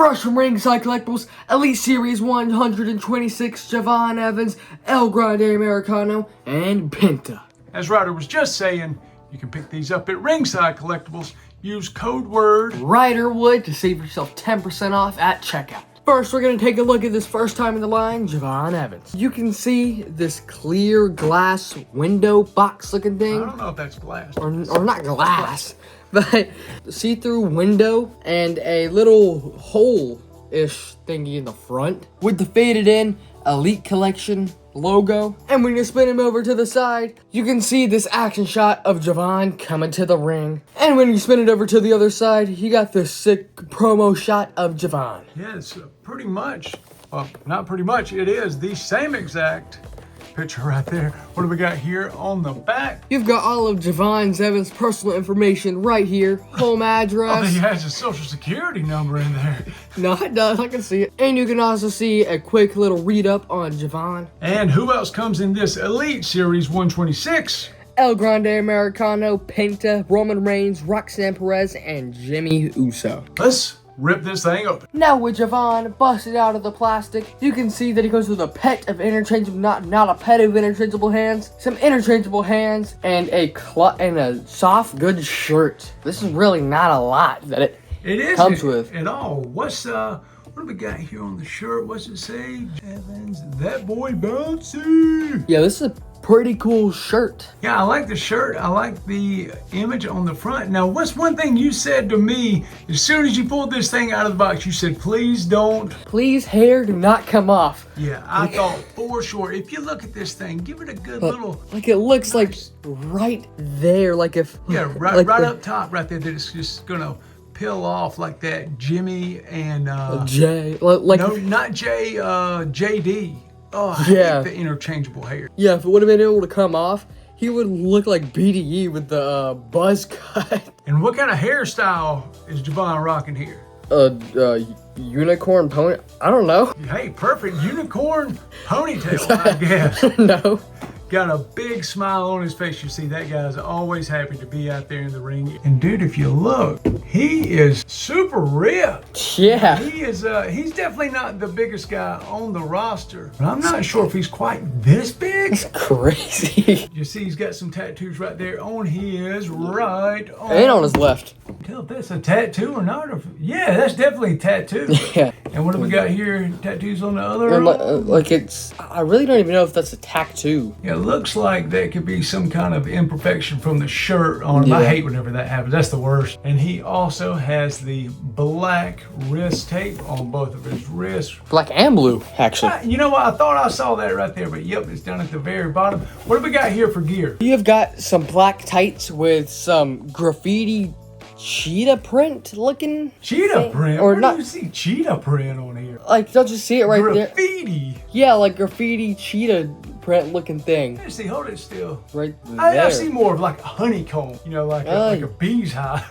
First from Ringside Collectibles, Elite Series 126, Javon Evans, El Grande Americano, and Penta. As Ryder was just saying, you can pick these up at Ringside Collectibles. Use code word RYDERWOOD to save yourself 10% off at checkout. First, we're going to take a look at this first time in the line, Javon Evans. You can see this clear glass window box looking thing. I don't know if that's glass. Or not glass, but see-through window and a little hole-ish thingy in the front with the faded in Elite Collection logo. And when you spin him over to the side, you can see this action shot of Javon coming to the ring. And when you spin it over to the other side, you got this sick promo shot of Javon. Yeah, it's pretty much, well, not pretty much, it is the same exact picture right there. What do we got here on the back? You've got all of Javon Evans' personal information right here. Home address. Oh, he has his social security number in there. No, it does. I can see it. And you can also see a quick little read-up on Javon. And who else comes in this Elite Series 126? El Grande Americano, Penta, Roman Reigns, Roxanne Perez, and Jimmy Uso. Let's rip this thing open. Now with Javon busted out of the plastic, you can see that he goes with a pet of interchangeable, not a pet of interchangeable hands, some interchangeable hands, and a soft, good shirt. This is really not a lot that it comes with at all. What do we got here on the shirt? What's it say? Evans, that boy bouncy. Yeah, this is a pretty cool shirt. Yeah, I like the shirt. I like the image on the front. Now, what's one thing you said to me as soon as you pulled this thing out of the box? You said, please don't. Please, hair do not come off. Yeah, I thought for sure. If you look at this thing, give it a good little. Like it looks nice. Like right there. Like if. Yeah, right up top right there that it's just going to peel off like that Jimmy and Jay. Like, no, not Jay, JD. Oh, I yeah. hate the interchangeable hair. Yeah, if it would have been able to come off, he would look like BDE with the buzz cut. And what kind of hairstyle is Javon rocking here? Unicorn pony? I don't know. Hey, perfect unicorn ponytail, I guess. No. Got a big smile on his face. You see, that guy's always happy to be out there in the ring. And dude, if you look, he is super ripped. Yeah. He is, he's definitely not the biggest guy on the roster. But I'm not sure if he's quite this big. It's crazy. You see, he's got some tattoos right there on his right arm. And on his left. Tell if that's a tattoo or not. Yeah, that's definitely a tattoo. Yeah. And what do we got here? Tattoos on the other arm? Like it's, I really don't even know if that's a tattoo. Yeah, it looks like that could be some kind of imperfection from the shirt on him. Yeah. I hate whenever that happens. That's the worst. And he also has the black wrist tape on both of his wrists. Black and blue, actually. You know what? I thought I saw that right there, but yep, it's down at the very bottom. What do we got here for gear? You've got some black tights with some graffiti cheetah print looking cheetah print? Or where not, do you see cheetah print on here? Like, don't you see it right graffiti. there? Graffiti? Yeah, like graffiti cheetah print looking thing. Let's see, hold it still. Right there. I see more of like a honeycomb, you know, like a bee's hive.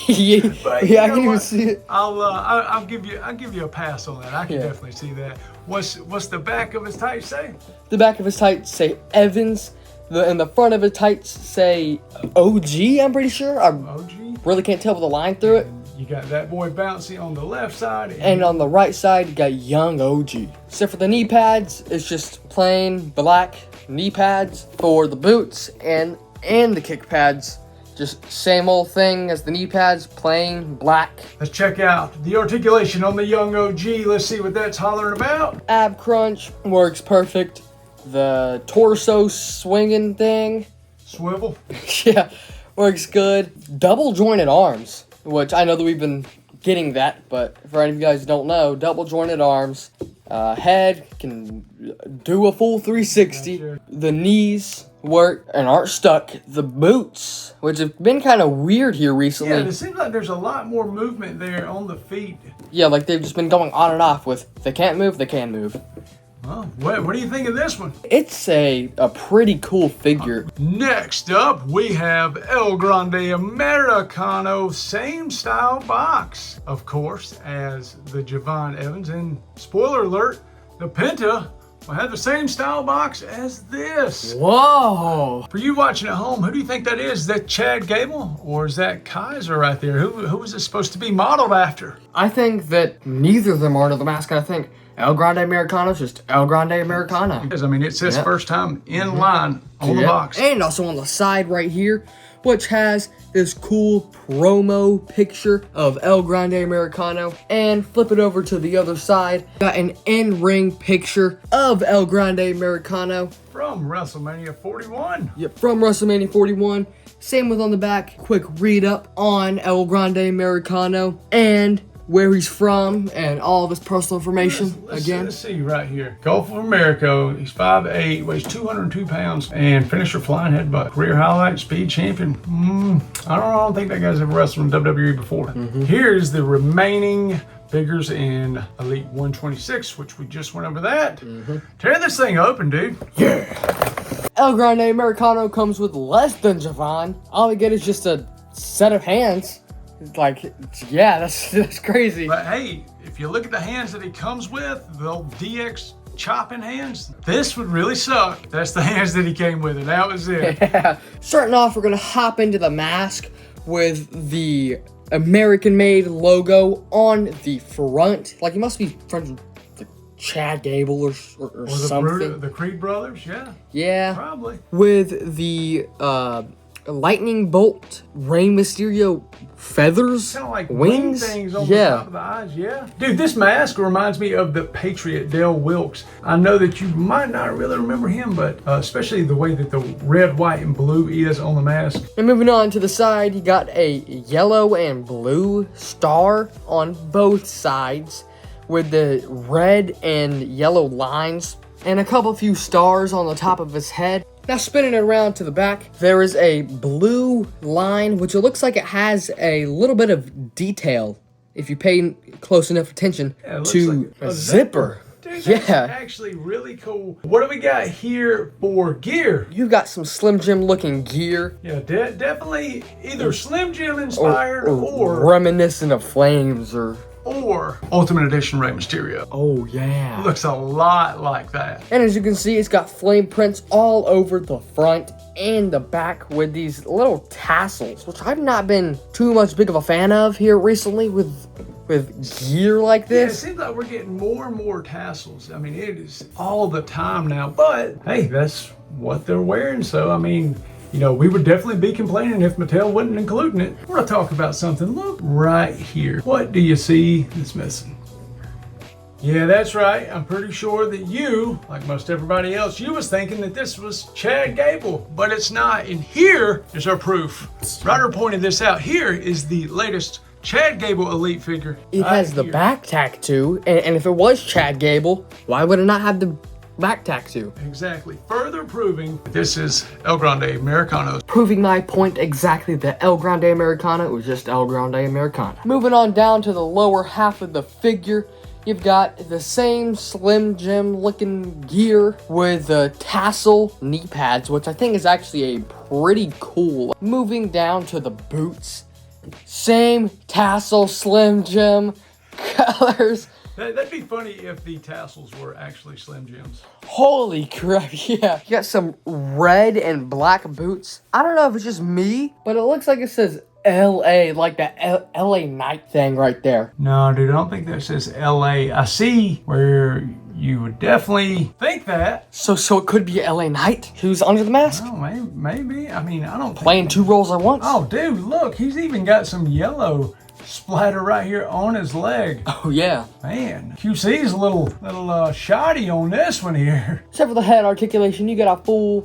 Yeah, but yeah, I can even see it. I'll give you a pass on that. I can definitely see that. What's the back of his tights say? The back of his tights say Evans. And the front of his tights say OG, I'm pretty sure. OG? Really can't tell with the line through it. You got that boy bouncy on the left side. And on the right side, you got young OG. Except for the knee pads, it's just plain black knee pads for the boots and the kick pads. Just same old thing as the knee pads, plain black. Let's check out the articulation on the young OG. Let's see what that's hollering about. Ab crunch works perfect. The torso swinging thing. Swivel. Yeah, works good. Double jointed arms, which I know that we've been getting that, but for any of you guys who don't know, double jointed arms. Head can do a full 360. Sure. The knees work and aren't stuck. The boots, which have been kind of weird here recently. Yeah, it seems like there's a lot more movement there on the feet. Yeah, like they've just been going on and off with they can't move, they can move. Well, what do you think of this one? It's a pretty cool figure. Next up, we have El Grande Americano, same style box, of course, as the Javon Evans. And spoiler alert, the Penta will have the same style box as this. Whoa! For you watching at home, who do you think that is? Is that Chad Gable or is that Kaiser right there? Who is it supposed to be modeled after? I think that neither of them are under the mask. I think El Grande Americano is just El Grande Americano. Because, I mean, it says first time in line on the box. And also on the side right here, which has this cool promo picture of El Grande Americano. And flip it over to the other side, got an in-ring picture of El Grande Americano. From WrestleMania 41. Yep, from WrestleMania 41. Same with on the back, quick read up on El Grande Americano and where he's from and all of his personal information. Let's see right here. Gulf of America. He's 5'8", weighs 202 pounds, and finisher flying headbutt. Career highlight, speed champion. I don't think that guy's ever wrestled in WWE before. Here's the remaining figures in Elite 126, which we just went over that. Tear this thing open, dude. Yeah. El Grande Americano comes with less than Javon. All we get is just a set of hands. Like, yeah, that's crazy. But hey, if you look at the hands that he comes with, the old DX chopping hands, this would really suck. That's the hands that he came with, and that was it. Yeah. Starting off, we're gonna hop into the mask with the American-made logo on the front. Like, he must be friends with like Chad Gable or something. The Creed brothers, yeah. Yeah. Probably. With the lightning bolt, Rey Mysterio feathers, kind of like wings, things on the top of the eyes. Yeah, dude, this mask reminds me of the Patriot Dale Wilkes. I know that you might not really remember him, but especially the way that the red, white, and blue is on the mask. And moving on to the side, you got a yellow and blue star on both sides with the red and yellow lines and a few stars on the top of his head. Now spinning it around to the back, there is a blue line, which it looks like it has a little bit of detail if you pay close enough attention to like a zipper. Dude, that's actually really cool. What do we got here for gear? You've got some Slim Jim looking gear. Yeah, definitely either Slim Jim inspired or reminiscent of Flames or Ultimate Edition Rey Mysterio. Oh, yeah. Looks a lot like that. And as you can see, it's got flame prints all over the front and the back with these little tassels, which I've not been too much big of a fan of here recently with gear like this. Yeah, it seems like we're getting more and more tassels. I mean, it is all the time now, but hey, that's what they're wearing. So, I mean, you know, we would definitely be complaining if Mattel wasn't including it. We're gonna talk about something. Look right here. What do you see that's missing? Yeah, that's right. I'm pretty sure that you, like most everybody else, you was thinking that this was Chad Gable, but it's not. And here is our proof. Ryder pointed this out. Here is the latest Chad Gable Elite figure. It has the back tattoo, and if it was Chad Gable, why would it not have the back tattoo? Exactly. Further proving this is El Grande Americano. Proving my point exactly that El Grande Americano was just El Grande Americano. Moving on down to the lower half of the figure, you've got the same Slim Jim looking gear with the tassel knee pads, which I think is actually a pretty cool. Moving down to the boots, same tassel Slim Jim colors. That'd be funny if the tassels were actually Slim Jims. Holy crap, yeah. You got some red and black boots. I don't know if it's just me, but it looks like it says LA, like that LA Knight thing right there. No, dude, I don't think that says LA. I see where you would definitely think that. So it could be LA Knight who's under the mask? Oh, maybe. I mean, I don't think playing two roles at once. Oh, dude, look, he's even got some yellow splatter right here on his leg. Oh, yeah. Man, QC's a little shoddy on this one here. Except for the head articulation, you got a full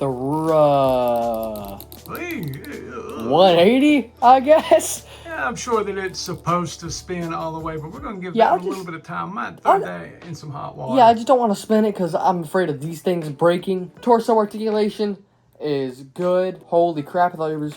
180, I guess. Yeah, I'm sure that it's supposed to spin all the way, but we're going to give that a little bit of time. Might throw that in some hot water. Yeah, I just don't want to spin it because I'm afraid of these things breaking. Torso articulation is good. Holy crap, I thought it was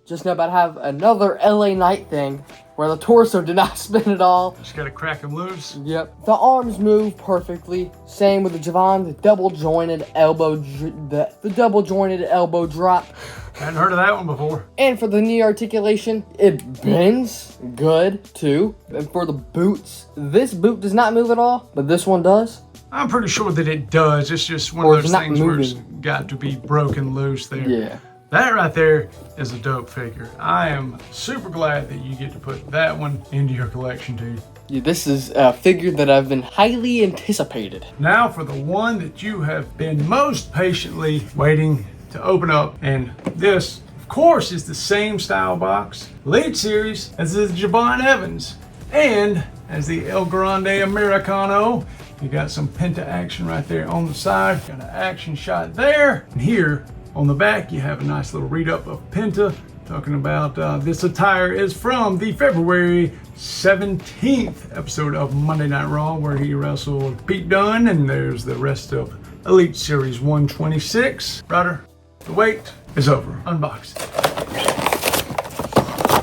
just now about to have another LA Knight thing where the torso did not spin at all. Just gotta crack him loose. Yep. The arms move perfectly. Same with the Javon, the double jointed elbow, the double jointed elbow drop. Hadn't heard of that one before. And for the knee articulation, it bends good too. And for the boots, this boot does not move at all, but this one does. I'm pretty sure that it does. It's just one of those things where it's got to be broken loose there. Yeah. That right there is a dope figure. I am super glad that you get to put that one into your collection, dude. Yeah, this is a figure that I've been highly anticipated. Now for the one that you have been most patiently waiting to open up. And this, of course, is the same style box, Elite Series, as the Javon Evans. And as the El Grande Americano, you got some Penta action right there on the side. Got an action shot there. And here on the back, you have a nice little read-up of Penta, talking about this attire is from the February 17th episode of Monday Night Raw, where he wrestled Pete Dunne, and there's the rest of Elite Series 126. Ryder, the wait is over. Unboxed.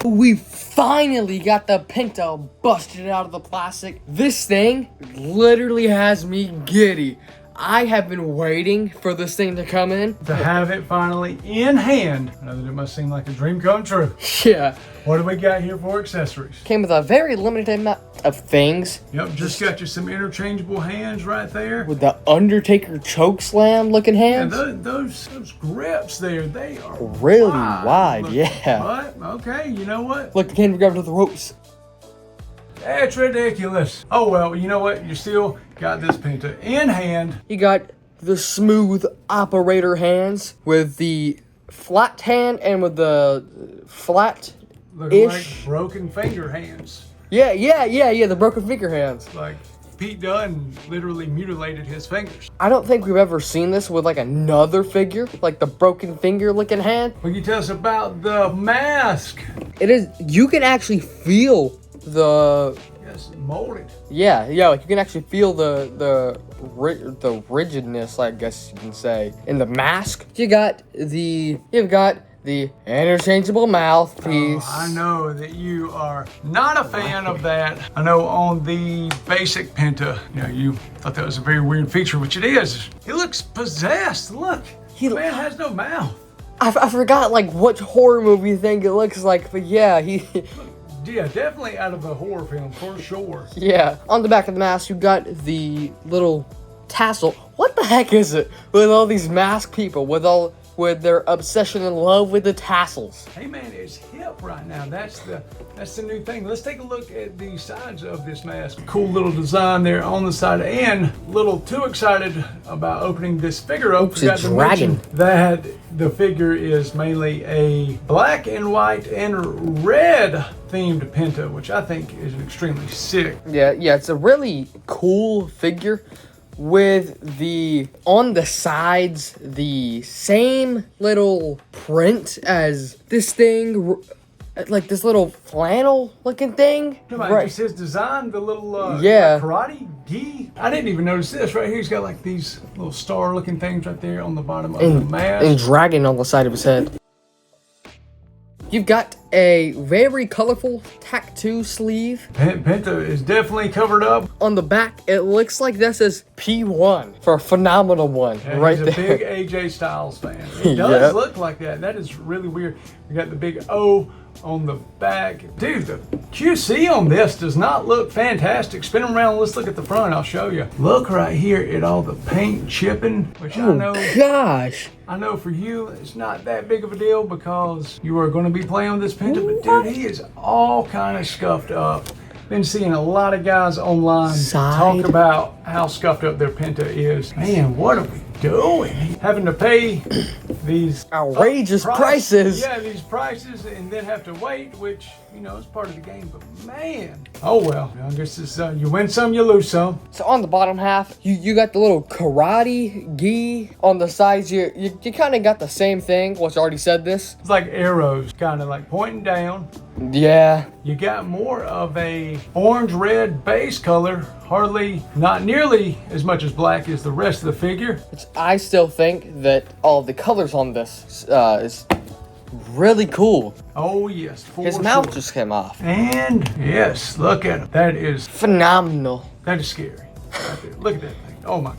We finally got the Penta busted out of the plastic. This thing literally has me giddy. I have been waiting for this thing to come in. To have it finally in hand. I know that it must seem like a dream come true. Yeah. What do we got here for accessories? Came with a very limited amount of things. Yep, just got you some interchangeable hands right there. With the Undertaker chokeslam looking hands. And those grips there, they are really wide, Look, yeah. But, okay, you know what? Look, the can't grab to the ropes. That's ridiculous. Oh well, you know what? You still got this Penta in hand. You got the smooth operator hands with the flat hand and with the flat-ish. Looking like broken finger hands. Yeah, the broken finger hands. Like Pete Dunne literally mutilated his fingers. I don't think we've ever seen this with like another figure, like the broken finger looking hand. Will you tell us about the mask? It is, you can actually feel the... Yes, molded. Yeah, like you can actually feel the rigidness, I guess you can say, in the mask. You've got the interchangeable mouthpiece. Oh, I know that you are not a fan of that. I know on the basic Penta, you thought that was a very weird feature, which it is. He looks possessed. Look, the man has no mouth. I forgot like what horror movie thing it looks like, but yeah, Yeah, definitely out of a horror film, for sure. Yeah, on the back of the mask, you got the little tassel. What the heck is it with all these mask people, with their obsession and love with the tassels? Hey man, it's hip right now. That's the new thing. Let's take a look at the sides of this mask. Cool little design there on the side, and a little too excited about opening this figure up. Oops, it's dragging. That the figure is mainly a black and white and red themed Penta, which I think is extremely sick. Yeah, it's a really cool figure with on the sides, the same little print as this thing, like this little flannel looking thing. Right. Just his design, the little karate gi. I didn't even notice this right here. He's got like these little star looking things right there on the bottom of the mask. And dragon on the side of his head. You've got a very colorful tattoo sleeve. Penta is definitely covered up. On the back, it looks like this is P1 for a phenomenal one right there. He's a big AJ Styles fan. It does look like that. That is really weird. We got the big O on the back. Dude, the QC on this does not look fantastic. Spin them around. Let's look at the front. I'll show you. Look right here at all the paint chipping, which I know. Gosh. I know for you, it's not that big of a deal because you are going to be playing with this Penta, but dude, he is all kind of scuffed up. Been seeing a lot of guys online talk about how scuffed up their Penta is. Man, what are we doing? Having to pay these outrageous prices. Yeah, these prices, and then have to wait, which, is part of the game. But man, oh well. I guess it's you win some, you lose some. So on the bottom half, you got the little karate gi. On the sides, you kind of got the same thing. Which I already said this. It's like arrows, kind of like pointing down. Yeah. You got more of a orange-red base color, not nearly as much as black as the rest of the figure. I still think that all of the colors on this is really cool. Oh yes, His mouth just came off. And yes, look at him. That is Phenomenal. That is scary. Right there. Look at that thing. Oh my.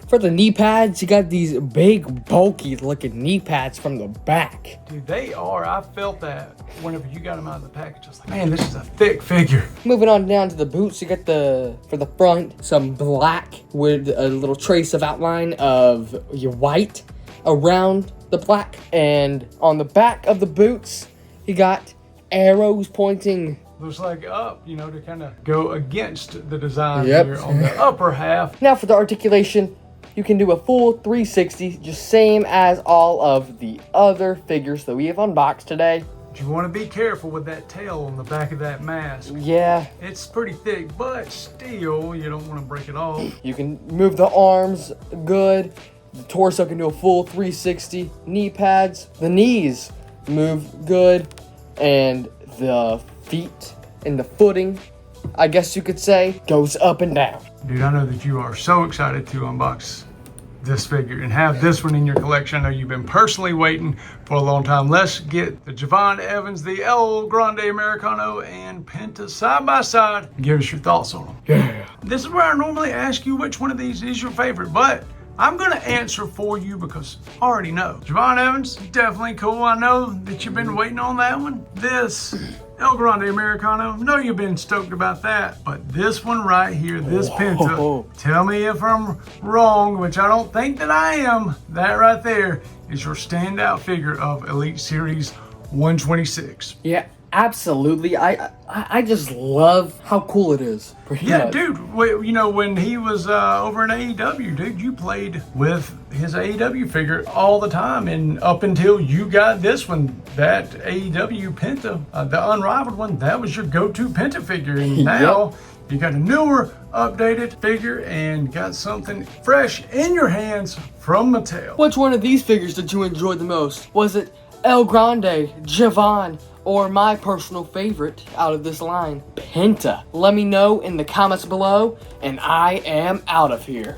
For the knee pads, you got these big, bulky looking knee pads from the back. Dude, they are. I felt that whenever you got them out of the package. I was like, man, this is a thick figure. Moving on down to the boots, you got for the front, some black with a little trace of outline of your white around the black. And on the back of the boots, you got arrows pointing. Looks like up, you know, to kind of go against the design Yep. here on the upper half. Now for the articulation, you can do a full 360, just same as all of the other figures that we have unboxed today. But you want to be careful with that tail on the back of that mask. Yeah. It's pretty thick, but still, you don't want to break it off. You can move the arms good. The torso can do a full 360. Knee pads. The knees move good. And the feet and the footing, I guess you could say, goes up and down. Dude, I know that you are so excited to unbox this figure and have this one in your collection. I know you've been personally waiting for a long time. Let's get the Javon Evans, the El Grande Americano, and Penta side by side. Give us your thoughts on them. Yeah. This is where I normally ask you which one of these is your favorite, but I'm gonna answer for you because I already know. Javon Evans, definitely cool. I know that you've been waiting on that one. This El Grande Americano, know you've been stoked about that, but this one right here, this Penta, tell me if I'm wrong, which I don't think that I am. That right there is your standout figure of Elite Series 126. Yeah, absolutely. I just love how cool it is. Yeah, much. dude, you know, when he was over in AEW, dude, you played with his AEW figure all the time, and up until you got this one, that AEW Penta, the unrivaled one, that was your go-to Penta figure, and now you got a newer, updated figure and got something fresh in your hands from Mattel. Which one of these figures did you enjoy the most? Was it El Grande, Javon, or my personal favorite out of this line, Penta? Let me know in the comments below, and I am out of here.